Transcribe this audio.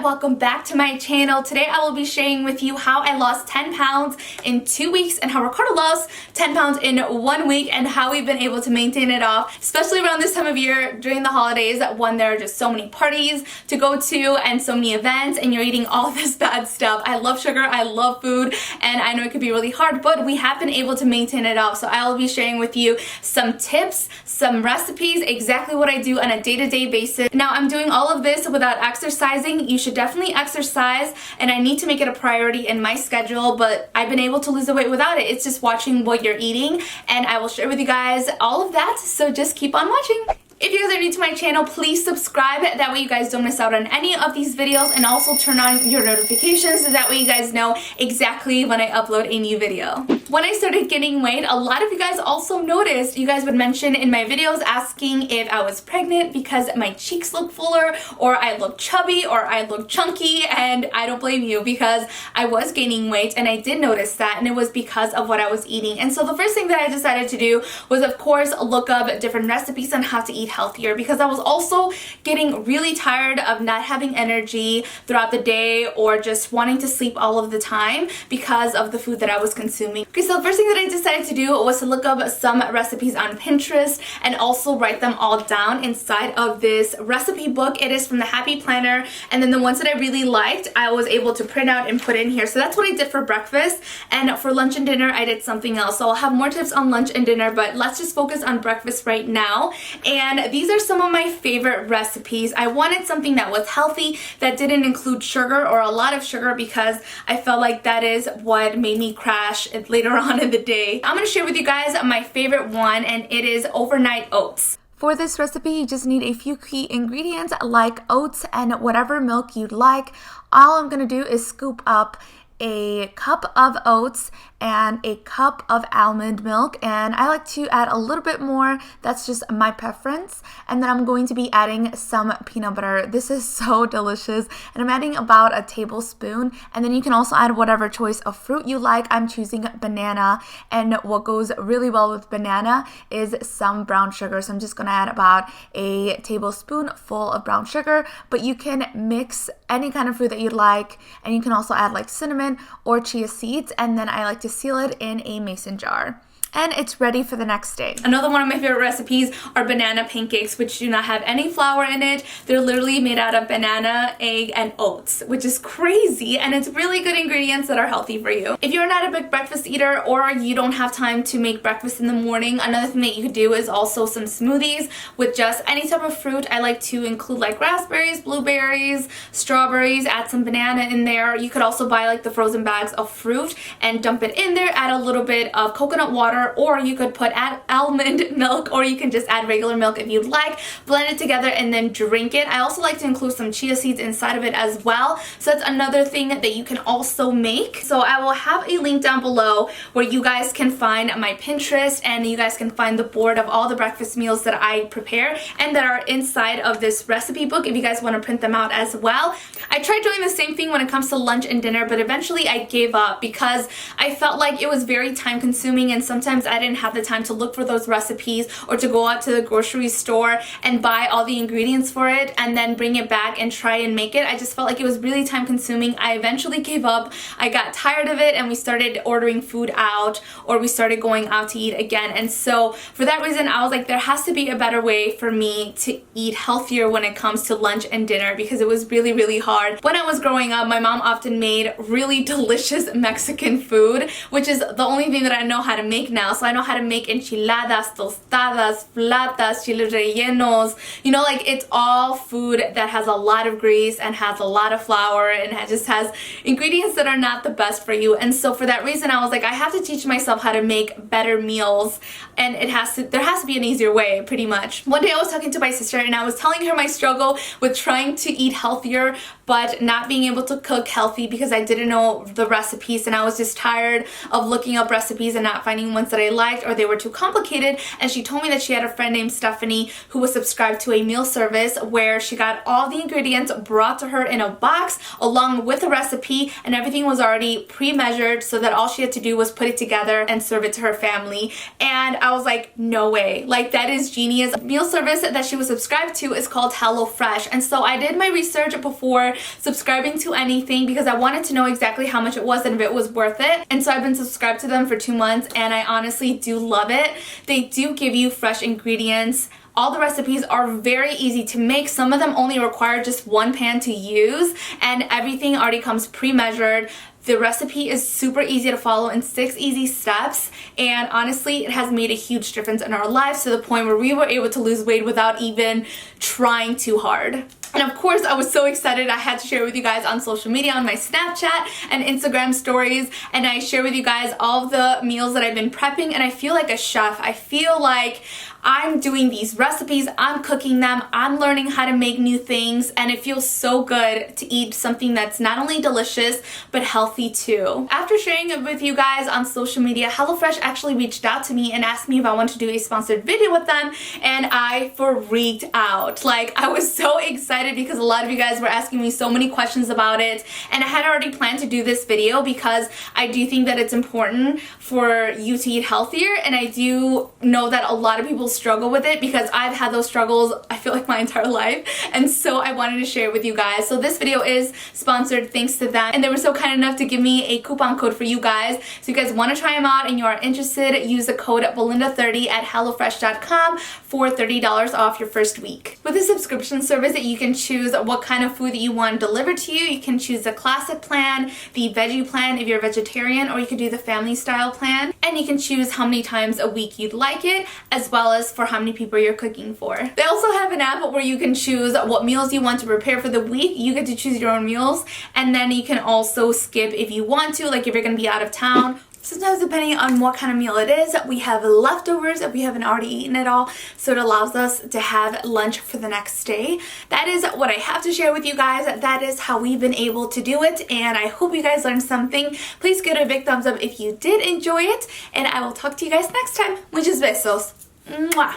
welcome back to my channel. Today I will be sharing with you how I lost 10 pounds in 2 weeks and how Ricardo lost 10 pounds in 1 week and how we've been able to maintain it off, especially around this time of year during the holidays when there are just so many parties to go to and so many events and you're eating all this bad stuff. I love sugar, I love food, and I know it could be really hard, but we have been able to maintain it off. So I will be sharing with you some tips, some recipes, exactly what I do on a day-to-day basis. Now I'm doing all of this without exercising. You should definitely exercise, and I need to make it a priority in my schedule, but I've been able to lose the weight without it. It's just watching what you're eating, and I will share with you guys all of that, so just keep on watching. If you guys are new to my channel, please subscribe. That way you guys don't miss out on any of these videos, and also turn on your notifications so that way you guys know exactly when I upload a new video. When I started gaining weight, a lot of you guys also noticed, you guys would mention in my videos asking if I was pregnant because my cheeks look fuller, or I look chubby, or I look chunky, and I don't blame you because I was gaining weight and I did notice that, and it was because of what I was eating. And so the first thing that I decided to do was, of course, look up different recipes on how to eat healthier, because I was also getting really tired of not having energy throughout the day or just wanting to sleep all of the time because of the food that I was consuming. Okay, so the first thing that I decided to do was to look up some recipes on Pinterest and also write them all down inside of this recipe book. It is from the Happy Planner, and then the ones that I really liked I was able to print out and put in here. So that's what I did for breakfast, and for lunch and dinner I did something else. So I'll have more tips on lunch and dinner, but let's just focus on breakfast right now. And these are some of my favorite recipes. I wanted something that was healthy, that didn't include sugar or a lot of sugar, because I felt like that is what made me crash later on in the day. I'm going to share with you guys my favorite one, and it is overnight oats. For this recipe, you just need a few key ingredients like oats and whatever milk you'd like. All I'm going to do is scoop up a cup of oats and a cup of almond milk, and I like to add a little bit more. That's just my preference. And then I'm going to be adding some peanut butter. This is so delicious, and I'm adding about a tablespoon. And then you can also add whatever choice of fruit you like. I'm choosing banana, and what goes really well with banana is some brown sugar. So I'm just gonna add about a tablespoon full of brown sugar, but you can mix any kind of fruit that you'd like, and you can also add like cinnamon or chia seeds, and then I like to seal it in a mason jar. And it's ready for the next day. Another one of my favorite recipes are banana pancakes, which do not have any flour in it. They're literally made out of banana, egg, and oats, which is crazy, and it's really good ingredients that are healthy for you. If you're not a big breakfast eater, or you don't have time to make breakfast in the morning, another thing that you could do is also some smoothies with just any type of fruit. I like to include like raspberries, blueberries, strawberries, add some banana in there. You could also buy like the frozen bags of fruit and dump it in there, add a little bit of coconut water, or you could add almond milk, or you can just add regular milk if you'd like, blend it together and then drink it. I also like to include some chia seeds inside of it as well, so that's another thing that you can also make. So I will have a link down below where you guys can find my Pinterest, and you guys can find the board of all the breakfast meals that I prepare and that are inside of this recipe book if you guys want to print them out as well. I tried doing the same thing when it comes to lunch and dinner, but eventually I gave up because I felt like it was very time consuming, and sometimes I didn't have the time to look for those recipes or to go out to the grocery store and buy all the ingredients for it and then bring it back and try and make it. I just felt like it was really time consuming. I eventually gave up. I got tired of it, and we started ordering food out, or we started going out to eat again. And so for that reason, I was like, there has to be a better way for me to eat healthier when it comes to lunch and dinner, because it was really, really hard. When I was growing up, my mom often made really delicious Mexican food, which is the only thing that I know how to make now. So I know how to make enchiladas, tostadas, flatas, chiles rellenos. You know, like, it's all food that has a lot of grease and has a lot of flour and just has ingredients that are not the best for you. And so for that reason, I was like, I have to teach myself how to make better meals, and there has to be an easier way, pretty much. One day I was talking to my sister, and I was telling her my struggle with trying to eat healthier but not being able to cook healthy because I didn't know the recipes, and I was just tired of looking up recipes and not finding ones that I liked, or they were too complicated. And she told me that she had a friend named Stephanie who was subscribed to a meal service where she got all the ingredients brought to her in a box along with a recipe, and everything was already pre-measured so that all she had to do was put it together and serve it to her family. And I was like, no way, like, that is genius. The meal service that she was subscribed to is called HelloFresh. And so I did my research before subscribing to anything because I wanted to know exactly how much it was and if it was worth it. And so I've been subscribed to them for 2 months and I honestly do love it. They do give you fresh ingredients. All the recipes are very easy to make. Some of them only require just one pan to use and everything already comes pre-measured. The recipe is super easy to follow in 6 easy steps, and honestly it has made a huge difference in our lives to the point where we were able to lose weight without even trying too hard. And of course, I was so excited I had to share with you guys on social media, on my Snapchat and Instagram stories, and I share with you guys all of the meals that I've been prepping, and I feel like a chef. I feel like I'm doing these recipes, I'm cooking them, I'm learning how to make new things, and it feels so good to eat something that's not only delicious, but healthy too. After sharing it with you guys on social media, HelloFresh actually reached out to me and asked me if I wanted to do a sponsored video with them, and I freaked out. Like, I was so excited because a lot of you guys were asking me so many questions about it, and I had already planned to do this video because I do think that it's important for you to eat healthier, and I do know that a lot of people struggle with it because I've had those struggles, I feel like, my entire life, and so I wanted to share it with you guys. So this video is sponsored thanks to them, and they were so kind enough to give me a coupon code for you guys. So if you guys want to try them out and you are interested, use the code Belinda30 at HelloFresh.com for $30 off your first week. With the subscription service, you can choose what kind of food that you want delivered to you. You can choose the classic plan, the veggie plan if you're a vegetarian, or you could do the family style plan, and you can choose how many times a week you'd like it, as well as for how many people you're cooking for. They also have an app where you can choose what meals you want to prepare for the week. You get to choose your own meals, and then you can also skip if you want to, like if you're gonna be out of town. Sometimes depending on what kind of meal it is, we have leftovers if we haven't already eaten it all, so it allows us to have lunch for the next day. That is what I have to share with you guys. That is how we've been able to do it, and I hope you guys learned something. Please give it a big thumbs up if you did enjoy it, and I will talk to you guys next time. Muchos besos. Mwah.